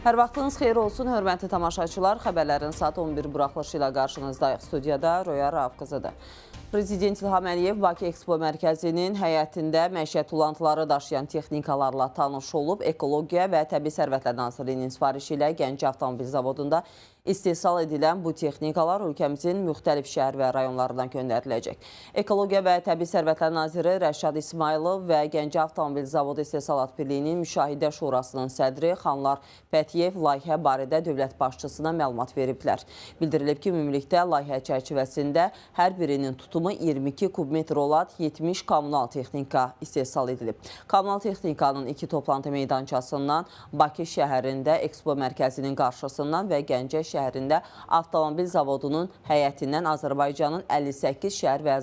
Hər vaxtınız xeyir olsun, hörmətli tamaşaçılar. Xəbərlərin saat 11 buraxılışı ilə qarşınızdayıq. Studiyada Roya Rafqızıdır. Prezident İlham Əliyev Bakı Ekspo Mərkəzinin həyətində məişət tulantıları daşıyan texnikalarla tanış olub. Ekologiya və Təbii Sərvətlər Nazirliyinin sifarişi ilə Gəncə Avtomobil Zavodunda istehsal edilən bu texnikalar ölkəmizin müxtəlif şəhər və rayonlarından göndəriləcək. Ekologiya və Təbii Sərvətlər Naziri Rəşad İsmailov və Gəncə Avtomobil Zavodu İstehsalat Birliyinin Müşahidə Şurasının sədri Xanlar Pətiyev layihə barədə dövlət başçısına məlumat veriblər. Bildirilib ki, ümumilikdə layihə çərçivəsində hər birinin tutumu 22 kubmetr olan 70 kommunal texnika istehsal edilib. Kommunal texnikanın iki toplantı meydançasından Bakı şəhərində Ekspo Mərkəzinin qarşısından və Gəncə şəhərində Avtomobil Zavodunun həyətindən Azərbaycanın 58 şəhər və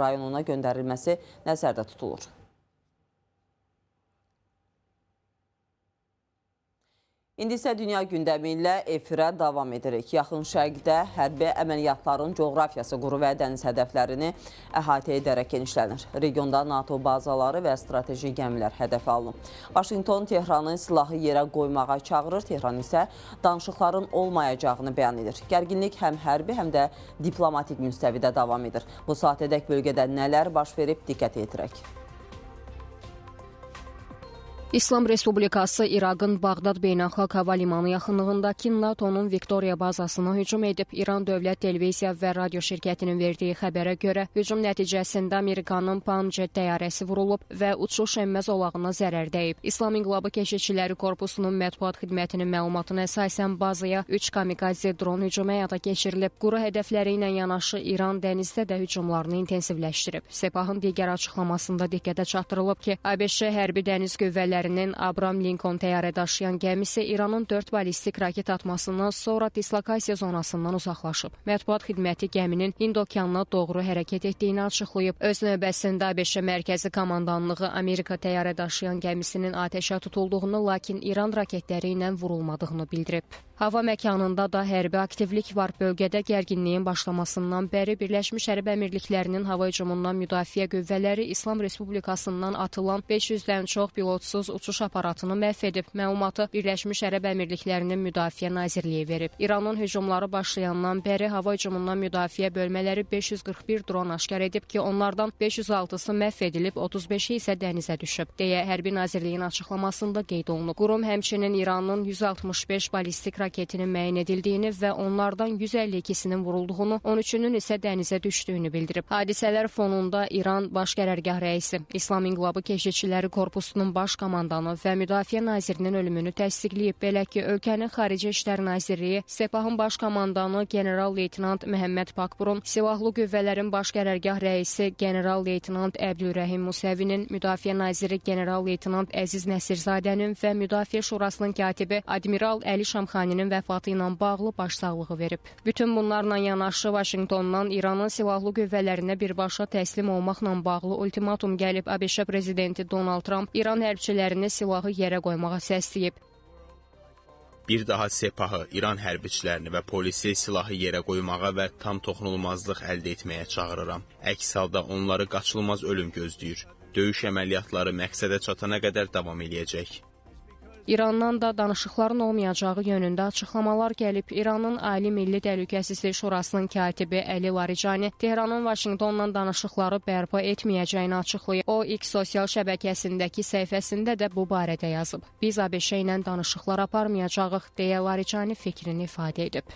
rayonuna göndərilməsi nəzərdə tutulur. İndi isə dünya gündəmi ilə efirə davam edirik. Yaxın Şərqdə hərbi əməliyyatların coğrafiyası, quru və dəniz hədəflərini əhatə edərək genişlənir. Regionda NATO bazaları və strateji gəmilər hədəfə alınıb. Vaşinqton Tehranı silahı yerə qoymağa çağırır. Tehran isə danışıqların olmayacağını bəyan edir. Gərginlik həm hərbi, həm də diplomatik müstəvidə davam edir. Bu saatədək bölgədə nələr baş verib, diqqət yetirək. İslam Respublikası İraqın Bağdad Beynəlxalq Hava Limanı yaxınlığındakı NATO'nun Viktoriya bazasına hücum edib. İran Dövlət Televiziya və Radio şirkətinin verdiyi xəbərə görə hücum nəticəsində Amerikanın Palmjet təyyarəsi vurulub və uçuş enmə zolağına zərər dəyib. İslam İnqilabı Keşikçiləri Korpusunun mətbuat xidmətinin məlumatına əsasən bazaya 3 kamikaze dron hücumu həyata keçirilib. Quru hədəfləri ilə yanaşı İran dənizdə də hücumlarını intensivləşdirib. Sepahın digər açıqlamasında diqqətə çatdırılıb ki, ABŞ hərbi dəniz qüvvələri Abraham Lincoln təyyarə daşıyan gəmisi İranın 4 balistik raket atmasından sonra dislokasiya zonasından uzaqlaşıb. Mətbuat xidməti gəminin Hind-okeanına doğru hərəkət etdiyini açıqlayıb. Öz növbəsində ABŞ Mərkəzi Komandanlığı Amerika təyyarə daşıyan gəmisinin atəşə tutulduğunu, lakin İran raketləri ilə vurulmadığını bildirib. Hava məkanında da hərbi aktivlik var. Bölgədə gərginliyin başlamasından bəri Birləşmiş Ərəb Əmirliklərinin hava hücumundan müdafiə qüvvələri İslam Respublikasından atılan 500-dən çox pilotsuz uçuş aparatını məhv edib. Məlumatı Birləşmiş Ərəb Əmirliklərinin Müdafiə Nazirliyi verib. İranın hücumları başlayandan bəri hava hücumundan müdafiə bölmələri 541 dron aşkar edib ki, onlardan 506-sı məhv edilib, 35-i isə dənizə düşüb, deyə Hərbi Nazirliyin açıqlamasında qeyd olunub. Qurum həmçinin İranın 165 balistik raketinin müəyyən edildiyini və onlardan 152-sinin vurulduğunu, 13-ünün isə dənizə düşdüyünü bildirib. Hadisələr fonunda İran Baş Qərargah rəisi, İslam İnqilabı Keşikçiləri Korpusunun baş komandanı və Müdafiə Nazirinin ölümünü təsdiqləyib. Belə ki, ölkənin Xarici İşlər Nazirliyi, Sepahın baş komandanı General-Leytenant Məhəmməd Pakburun, Silahlı Qüvvələrin Baş Qərargah rəisi General-Leytenant Əbdülrəhim Musəvinin, Müdafiə Naziri General-Leytenant Əziz Nəsirzadənin və Müdafiə Şurasının katibi Admiral Əli Şamxaninin vəfatı ilə bağlı başsağlığı verib. Bütün bunlarla yanaşı Vaşinqtondan İranın silahlı qüvvələrinə birbaşa təslim olmaqla bağlı ultimatum gəlib. ABŞ prezidenti Donald Trump İran hərbçilərini silahı yerə qoymağa səsləyib. Bir daha Sepahı, İran hərbiçilərini və polisi silahı yerə qoymağa və tam toxunulmazlıq əldə etməyə çağırıram. Əks halda onları qaçılmaz ölüm gözləyir. Döyüş əməliyyatları məqsədə çatana qədər davam eləyəcək. İrandan da danışıqların olmayacağı yönündə açıqlamalar gəlib. İranın Ali Milli Təhlükəsizlik Şurasının katibi Əli Larijani Tehranın Vaşinqtonla danışıqları bərpa etməyəcəyini açıqlayıb. O, X sosial şəbəkəsindəki səhifəsində də bu barədə yazıb. Biz ABŞ ilə danışıqlar aparmayacağıq, deyə Larijani fikrini ifadə edib.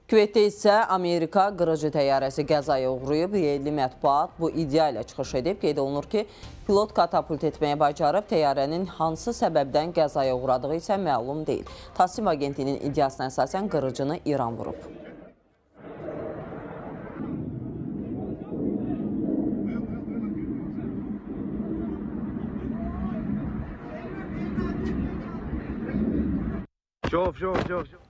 Küveytdə isə Amerika qırıcı təyyarəsi qəzaya uğrayıb. Yerli mətbuat bu iddia ilə çıxış edib. Qeyd olunur ki, pilot katapult etməyə bacarıb. Təyyarənin hansı səbəbdən qəzaya uğradığı isə məlum deyil. Tasnim agentinin iddiasına əsasən qırıcını İran vurub. Şov.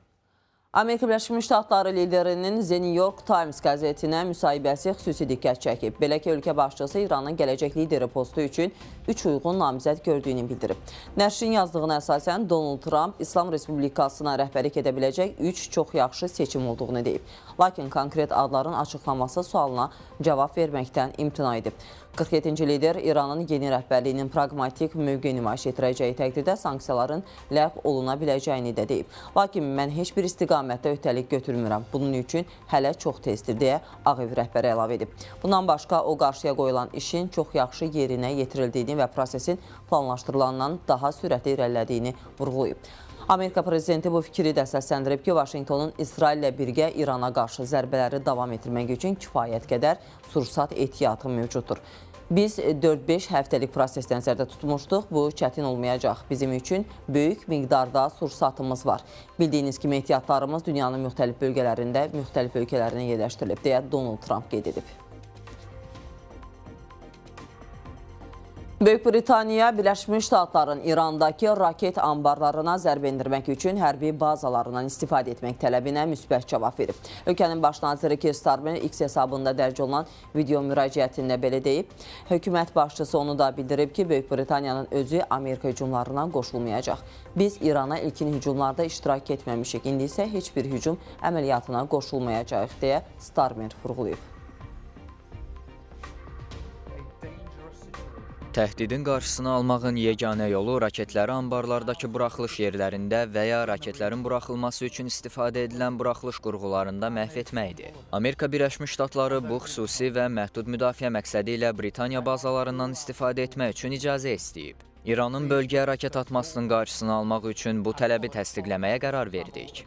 Amerika Birləşmiş Ştatları liderinin The New York Times qəzetinə müsahibəsi xüsusi diqqət çəkib. Belə ki, ölkə başçısı İranın gələcək lideri postu üçün 3 uyğun namizəd gördüyünü bildirib. Nəşrin yazdığına əsasən Donald Trump İslam Respublikasına rəhbərlik edə biləcək 3 çox yaxşı seçim olduğunu deyib. Lakin konkret adların açıqlaması sualına cavab verməkdən imtina edib. 47-ci lider İranın yeni rəhbərliyinin praqmatik mövqe nümayiş etdirəcəyi təqdirdə sanksiyaların ləğv oluna biləcəyini də deyib. Lakin mən heç bir istiqamətdə öhdəlik götürmürəm. Bunun üçün hələ çox tezdir, deyə Ağ Ev rəhbəri əlavə edib. Bundan başqa o qarşıya qoyulan işin çox yaxşı yerinə yetirildiyini və prosesin planlaşdırılandan daha sürətli irəlilədiyini vurğulayıb. Amerika prezidenti bu fikri də səsləndirib ki, Vaşinqtonun İsraillə birgə İrana qarşı zərbələri davam etdirmək üçün kifayət qədər sursat ehtiyatı mövcuddur. Biz 4-5 həftəlik proses nəzərdə tutmuşduq. Bu çətin olmayacaq. Bizim üçün böyük miqdarda sursatımız var. Bildiyiniz kimi ehtiyatlarımız dünyanın müxtəlif bölgələrində, müxtəlif ölkələrinə yerləşdirilib, deyə Donald Trump qeyd edib. Böyük Britaniya Birləşmiş Ştatların İrandakı raket anbarlarına zərbə endirmək üçün hərbi bazalarından istifadə etmək tələbinə müsbət cavab verib. Ölkənin baş naziri Keir Starmer X hesabında dərc olunan video müraciətində belə deyib. Hökumət başçısı onu da bildirib ki, Böyük Britaniyanın özü Amerika hücumlarına qoşulmayacaq. Biz İrana ilkin hücumlarda iştirak etməmişik, indi isə heç bir hücum əməliyyatına qoşulmayacaq, deyə Starmer vurğulayıb. Təhdidin qarşısını almağın yeganə yolu raketləri anbarlardakı buraxılış yerlərində və ya raketlərin buraxılması üçün istifadə edilən buraxılış qurğularında məhv etməkdir. Amerika Birləşmiş Ştatları bu xüsusi və məhdud müdafiə məqsədi ilə Britaniya bazalarından istifadə etmək üçün icazə istəyib. İranın bölgəyə raket atmasının qarşısını almaq üçün bu tələbi təsdiqləməyə qərar verdik.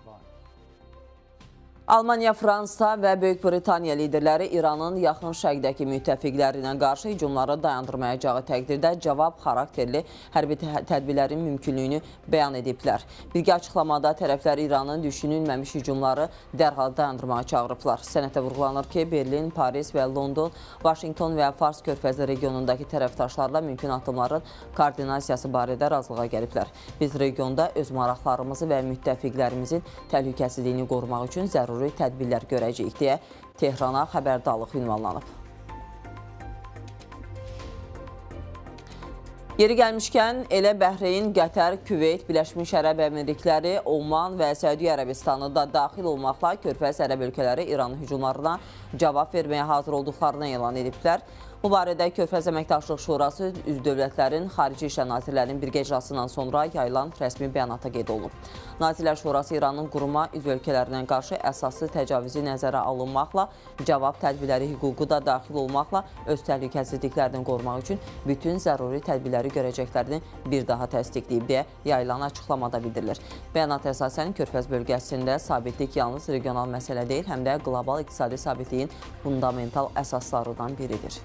Almaniya, Fransa və Böyük Britaniya liderləri İranın yaxın şərqdəki müttəfiqlərinə qarşı hücumları dayandırmayacağı təqdirdə cavab xarakterli hərbi tədbirlərin mümkünlüyünü bəyan ediblər. Birgə açıqlamada tərəflər İranın düşünülməmiş hücumları dərhal dayandırmağa çağırıblar. Sənəddə vurğulanır ki, Berlin, Paris və London, Vaşinqton və Fars körfəzi regionundakı tərəfdaşlarla mümkün addımların koordinasiyası barədə razılığa gəliblər. Biz regionda öz maraqlarımızı və müttəfiqlərimizin təhlükəsizliyini qorumaq üçün zəruri tədbirlər görəcəyik, deyə Tehrana xəbərdarlıq ünvanlanıb. Yeri gəlmişkən, elə Bəhreyn, Qətər, Küveyt, Birləşmiş Ərəb Əmirlikləri, Oman və Səudiyyə Ərəbistanı da daxil olmaqla körfəz ərəb ölkələri İranın hücumlarına cavab verməyə hazır olduqlarını elan ediblər. Bu barədə Körfəz Əməkdaşlıq Şurası üzv dövlətlərin Xarici İşlər Nazirlərinin birgə iclasından sonra yayılan rəsmi bəyanata qeyd olunub. Nazirlər Şurası İranın quruma üzv ölkələrinə qarşı əsaslı təcavüzü nəzərə alınmaqla, cavab tədbirləri hüququ da daxil olmaqla öz təhlükəsizliklərini qorumaq üçün bütün zəruri tədbirləri görəcəklərini bir daha təsdiqləyib, deyə yayılan açıqlamada bildirilir. Bəyanat əsasən Körfəz bölgəsində sabitlik yalnız regional məsələ deyil, həm də qlobal iqtisadi sabitliyin fundamental əsaslarından biridir.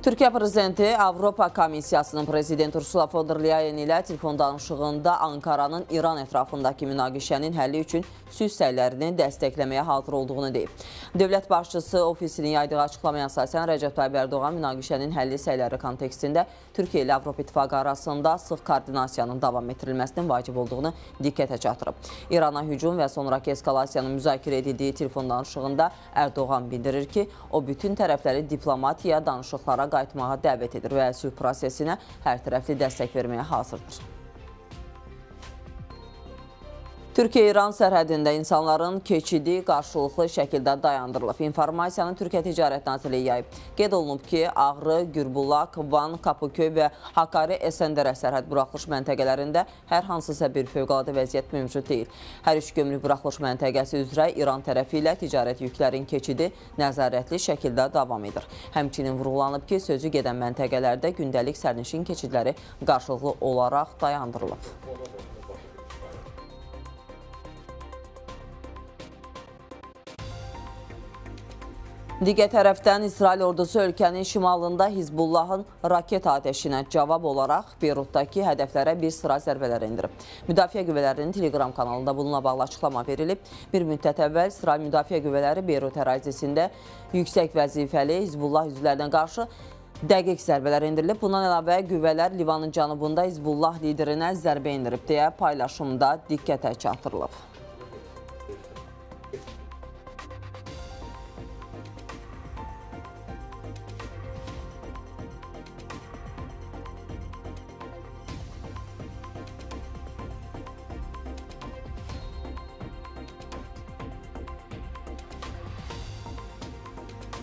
Türkiyə prezidenti Avropa Komissiyasının prezidenti Ursula von der Leyen ilə telefon danışığında Ankaranın İran ətrafındakı münaqişənin həlli üçün sülh səylərini dəstəkləməyə hazır olduğunu deyib. Dövlət başçısı ofisinin yaydığı açıqlamaya əsasən Rəcəb Tayyip Ərdoğan münaqişənin həlli səyləri kontekstində Türkiyə ilə Avropa İttifaqı arasında sıx koordinasiyanın davam etdirilməsinin vacib olduğunu diqqətə çatdırıb. İrana hücum və sonraki eskalasiyanın müzakirə edildiyi telefon danışığında Ərdoğan bildirir ki, o bütün tərəfləri diplomatiyaya, danışıqlara qayıtmağa dəvət edir və sülh prosesinə hər tərəfli dəstək verməyə hazırdır. Türkiyə-İran sərhədində insanların keçidi qarşılıqlı şəkildə dayandırılıb. İnformasiyanı Türkiyə Ticarət Nazirliyi yayıb. Qeyd olunub ki, Ağrı, Gürbulaq, Van, Kapıköy və Hakkari, Əsəndərə sərhəd buraxılış məntəqələrində hər hansısa bir fövqəladə vəziyyət mövcud deyil. Hər üç gömrük buraxılış məntəqəsi üzrə İran tərəfi ilə ticarət yüklərin keçidi nəzarətli şəkildə davam edir. Həmçinin vurğulanıb ki, sözü gedən məntəqələrdə gündəlik sərnişin keçidləri qarşılıqlı olaraq dayandırılıb. Digər tərəfdən İsrail ordusu ölkənin şimalında Hizbullahın raket atəşinə cavab olaraq Beyrutdakı hədəflərə bir sıra zərbələr endirib. Müdafiə qüvvələrinin Telegram kanalında bununla bağlı açıqlama verilib. Bir müddət əvvəl İsrail Müdafiə qüvvələri Beyrut ərazisində yüksək vəzifəli Hizbullah üzvlərinə qarşı dəqiq zərbələr endirilib. Bundan əlavə qüvvələr Livanın cənubunda Hizbullah liderinə zərbə endirib deyə paylaşımda diqqətə çatdırılıb.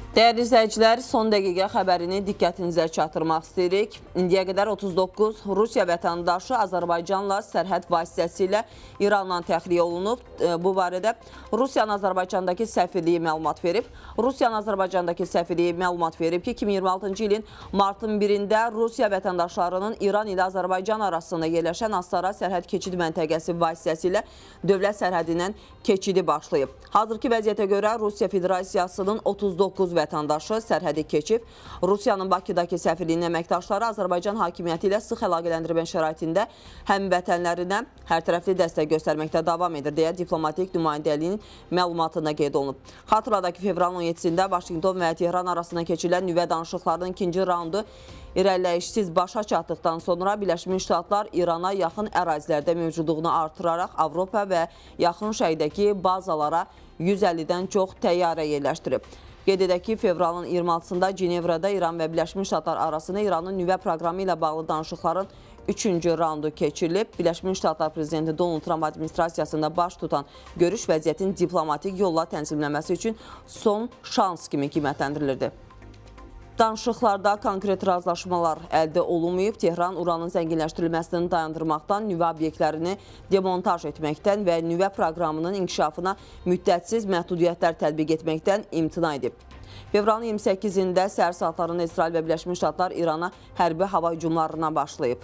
Dəyərli izləyicilər, son dəqiqə xəbərini diqqətinizə çatdırmaq istəyirik. İndiyə qədər 39 Rusiya vətəndaşı Azərbaycanla sərhəd vasitəsilə İrandan təxliyə olunub. Bu barədə Rusiyanın Azərbaycandakı səfirliyi məlumat verib. Rusiyanın Azərbaycandakı səfirliyi məlumat verib ki, 2026-cı ilin martın 1-də Rusiya vətəndaşlarının İran ilə Azərbaycan arasında yerləşən Astara sərhəd keçid məntəqəsi vasitəsilə dövlət sərhədindən keçidi başlayıb. Hazırki vəziyyətə görə Rusiya Federasiyasının 39 vətəndaşı sərhədi keçib. Rusiyanın Bakıdakı səfirliyinin əməkdaşları Azərbaycan hakimiyyəti ilə sıx əlaqələndirmə şəraitində həmvətənlərinə hərtərəfli dəstək göstərməkdə davam edir, deyə diplomatik nümayəndəliyin məlumatında qeyd olunub. Xatırladaq ki, fevralın 17-də Vaşinqton və Tehran arasında keçirilən nüvə danışıqlarının ikinci raundu irəliləyişsiz başa çatdıqdan sonra Birləşmiş Ştatlar İrana yaxın ərazilərdə mövcudluğunu artıraraq Avropa və yaxın şərqdəki bazalara 150-dən çox təyyarə yerləşdirib. Qeyd edək ki, fevralın 26-sında Cenevrədə İran və Birləşmiş Ştatlar arasında İranın nüvə proqramı ilə bağlı danışıqların 3-cü raundu keçirilib. Birləşmiş Ştatlar prezidenti Donald Trump administrasiyasında baş tutan görüş vəziyyətin diplomatik yolla tənzimlənməsi üçün son şans kimi qiymətləndirilirdi. Danışıqlarda konkret razılaşmalar əldə olunmayıb. Tehran uranın zənginləşdirilməsini dayandırmaqdan, nüvə obyektlərini demontaj etməkdən və nüvə proqramının inkişafına müddətsiz məhdudiyyətlər tətbiq etməkdən imtina edib. Fevralın 28-də səhər saatlarında İsrail və Birləşmiş Ştatlar İrana hərbi hava hücumlarına başlayıb.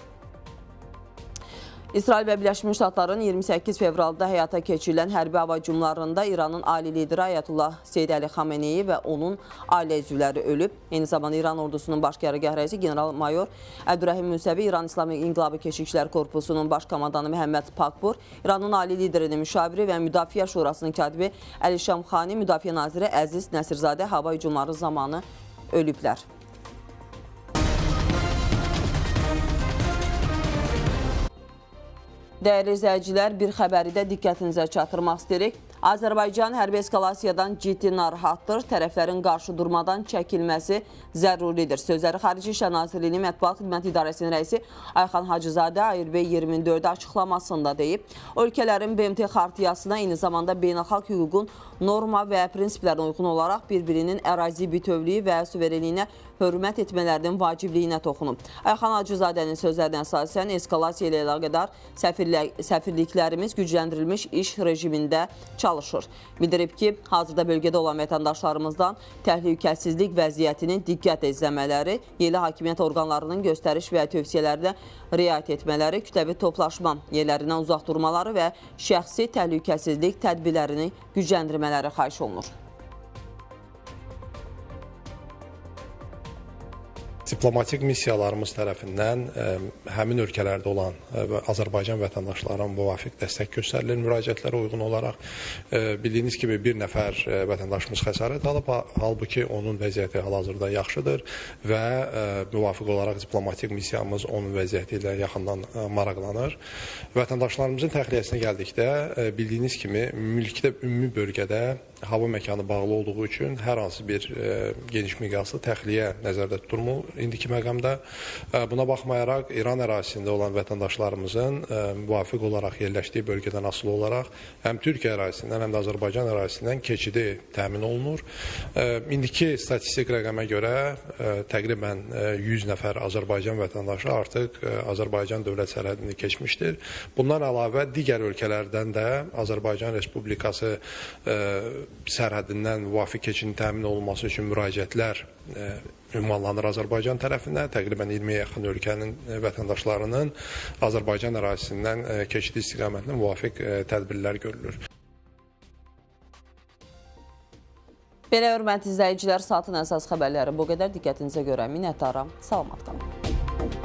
İsrail və Birləşmiş Ştatların 28 fevralda həyata keçirilən hərbi hava hücumlarında İranın ali lideri Ayətullah Seyyid Əli Xameneyi və onun ailə üzvləri ölüb. Eyni zamanda İran ordusunun baş qərargah rəisi general-mayor Əbdürrəhim Müsəvi, İran İslami İnqilabı Keşikçilər Korpusunun baş komandanı Məhəmməd Pakpur, İranın ali liderinin müşaviri və Müdafiə Şurasının katibi Əli Şamxani, Müdafiə naziri Əziz Nəsirzadə hava hücumları zamanı ölüblər. Dəyərli izləyicilər, bir xəbəri də diqqətinizə çatdırmaq istəyirik. Azərbaycan hərbi eskalasiyadan ciddi narahatdır. Tərəflərin qarşı durmadan çəkilməsi zəruridir. Sözləri Xarici İşlər Nazirliyinin Mətbuat Xidməti İdarəsinin rəisi Ayxan Hacızadə ARB 24-də açıqlamasında deyib. Ölkələrin BMT xartiyasına, eyni zamanda beynəlxalq hüququn norma və prinsiplərinə uyğun olaraq bir-birinin ərazi bütövlüyü və suverenliyinə hörmət etmələrinin vacibliyinə toxunub. Ayxan Hacızadənin sözlərinə əsasən eskalasiya ilə əlaqədar səfirliklərimiz gücləndirilmiş iş rejimində çalışır. Bildirib ki, hazırda bölgədə olan vətəndaşlarımızdan təhlükəsizlik vəziyyətini diqqətlə izləmələri, yerli hakimiyyət orqanlarının göstəriş və tövsiyələrinə riayət etmələri, kütləvi toplaşma yerlərindən uzaq durmaları və şəxsi təhlükəsizlik tədbirlərini gücləndirmələri xahiş olunur. Diplomatik missiyalarımız tərəfindən həmin ölkələrdə olan Azərbaycan vətəndaşlarına müvafiq dəstək göstərilir müraciətlərə uyğun olaraq. Bildiyiniz kimi bir nəfər vətəndaşımız xəsarət alıb, halbuki onun vəziyyəti hal-hazırda yaxşıdır və müvafiq olaraq diplomatik missiyamız onun vəziyyəti ilə yaxından maraqlanır. Vətəndaşlarımızın təxliyəsinə gəldikdə, bildiyiniz kimi mülkdə ümumi bölgədə hava məkanı bağlı olduğu üçün hər hansı bir geniş miqyaslı təxliyə nəzərdə tutulmur indiki məqamda. Buna baxmayaraq İran ərazisində olan vətəndaşlarımızın müvafiq olaraq yerləşdiyi bölgədən asılı olaraq həm Türkiyə ərazisindən, həm də Azərbaycan ərazisindən keçidi təmin olunur. İndiki statistik rəqəmə görə təqribən 100 nəfər Azərbaycan vətəndaşı artıq Azərbaycan dövlət sərhədini keçmişdir. Bundan əlavə digər ölkələrdən də Azərbaycan Respublikası sərhədindən müvafiq keçidin təmin olunması üçün müraciətlər ünvanlanır Azərbaycan tərəfindən. Təqribən 20-yə yaxın ölkənin vətəndaşlarının Azərbaycan ərazisindən keçidi istiqamətində müvafiq tədbirlər görülür. Belə hörmətli izləyicilər, saatın əsas xəbərləri bu qədər. Diqqətinizə görə minnətdaram. Salamat qalın.